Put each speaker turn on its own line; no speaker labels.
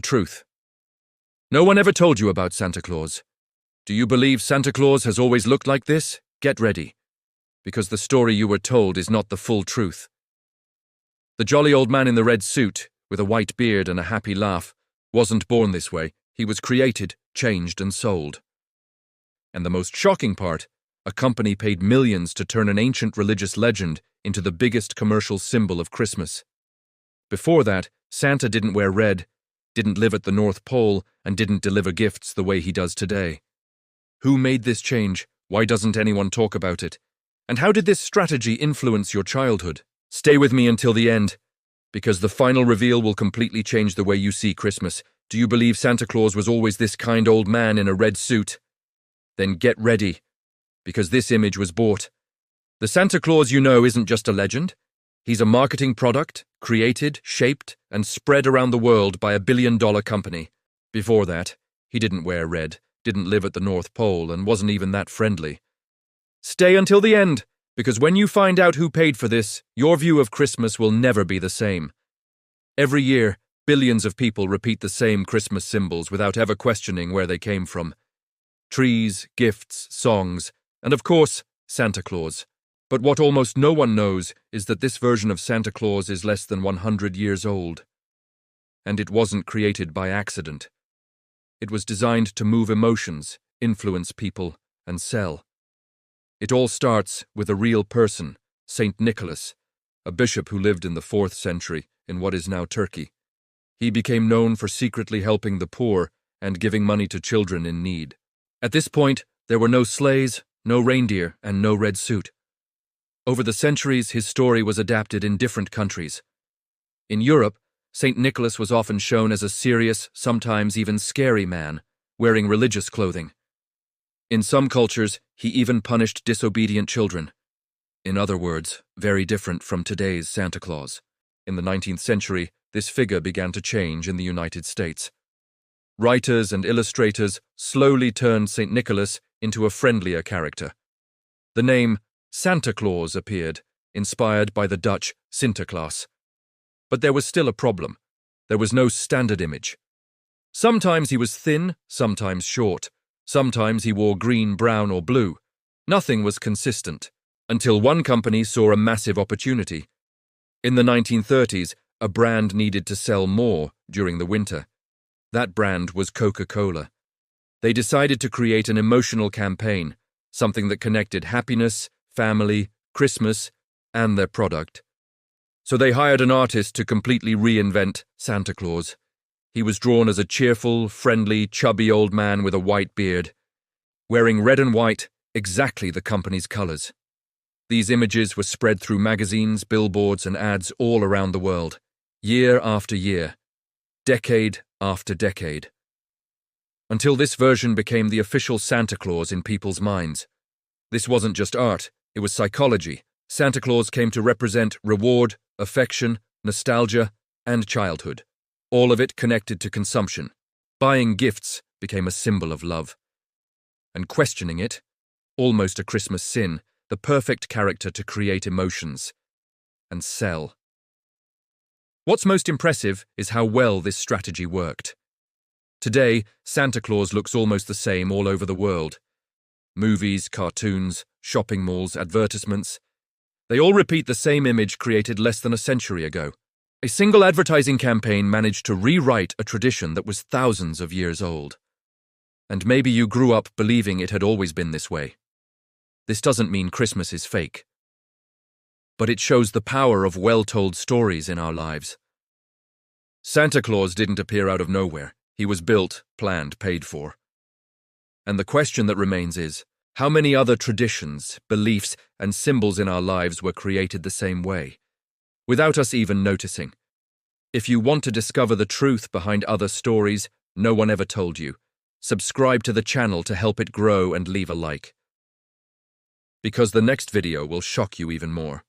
truth. No one ever told you about Santa Claus. Do you believe Santa Claus has always looked like this? Get ready, because the story you were told is not the full truth. The jolly old man in the red suit, with a white beard and a happy laugh, wasn't born this way. He was created, changed, and sold. And the most shocking part, a company paid millions to turn an ancient religious legend into the biggest commercial symbol of Christmas. Before that, Santa didn't wear red, didn't live at the North Pole, and didn't deliver gifts the way he does today. Who made this change? Why doesn't anyone talk about it? And how did this strategy influence your childhood? Stay with me until the end, because the final reveal will completely change the way you see Christmas. Do you believe Santa Claus was always this kind old man in a red suit? Then get ready, because this image was bought. The Santa Claus you know isn't just a legend. He's a marketing product, created, shaped, and spread around the world by a billion-dollar company. Before that, he didn't wear red, didn't live at the North Pole, and wasn't even that friendly. Stay until the end, because when you find out who paid for this, your view of Christmas will never be the same. Every year, billions of people repeat the same Christmas symbols without ever questioning where they came from. Trees, gifts, songs, and of course, Santa Claus. But what almost no one knows is that this version of Santa Claus is less than 100 years old. And it wasn't created by accident. It was designed to move emotions, influence people, and sell. It all starts with a real person, Saint Nicholas, a bishop who lived in the 4th century in what is now Turkey. He became known for secretly helping the poor and giving money to children in need. At this point, there were no sleighs, no reindeer, and no red suit. Over the centuries, his story was adapted in different countries. In Europe, Saint Nicholas was often shown as a serious, sometimes even scary man, wearing religious clothing. In some cultures, he even punished disobedient children. In other words, very different from today's Santa Claus. In the 19th century, this figure began to change in the United States. Writers and illustrators slowly turned Saint Nicholas into a friendlier character. The name Santa Claus appeared, inspired by the Dutch Sinterklaas. But there was still a problem. There was no standard image. Sometimes he was thin, sometimes short. Sometimes he wore green, brown, or blue. Nothing was consistent, until one company saw a massive opportunity. In the 1930s, a brand needed to sell more during the winter. That brand was Coca-Cola. They decided to create an emotional campaign, something that connected happiness, family, Christmas, and their product. So they hired an artist to completely reinvent Santa Claus. He was drawn as a cheerful, friendly, chubby old man with a white beard, wearing red and white, exactly the company's colors. These images were spread through magazines, billboards, and ads all around the world, year after year, decade after decade, until this version became the official Santa Claus in people's minds. This wasn't just art, it was psychology. Santa Claus came to represent reward, affection, nostalgia, and childhood, all of it connected to consumption. Buying gifts became a symbol of love. And questioning it, almost a Christmas sin, the perfect character to create emotions and sell. What's most impressive is how well this strategy worked. Today, Santa Claus looks almost the same all over the world. Movies, cartoons, shopping malls, advertisements. They all repeat the same image created less than a century ago. A single advertising campaign managed to rewrite a tradition that was thousands of years old. And maybe you grew up believing it had always been this way. This doesn't mean Christmas is fake. But it shows the power of well-told stories in our lives. Santa Claus didn't appear out of nowhere. He was built, planned, paid for. And the question that remains is, how many other traditions, beliefs, and symbols in our lives were created the same way, without us even noticing? If you want to discover the truth behind other stories no one ever told you, subscribe to the channel to help it grow and leave a like. Because the next video will shock you even more.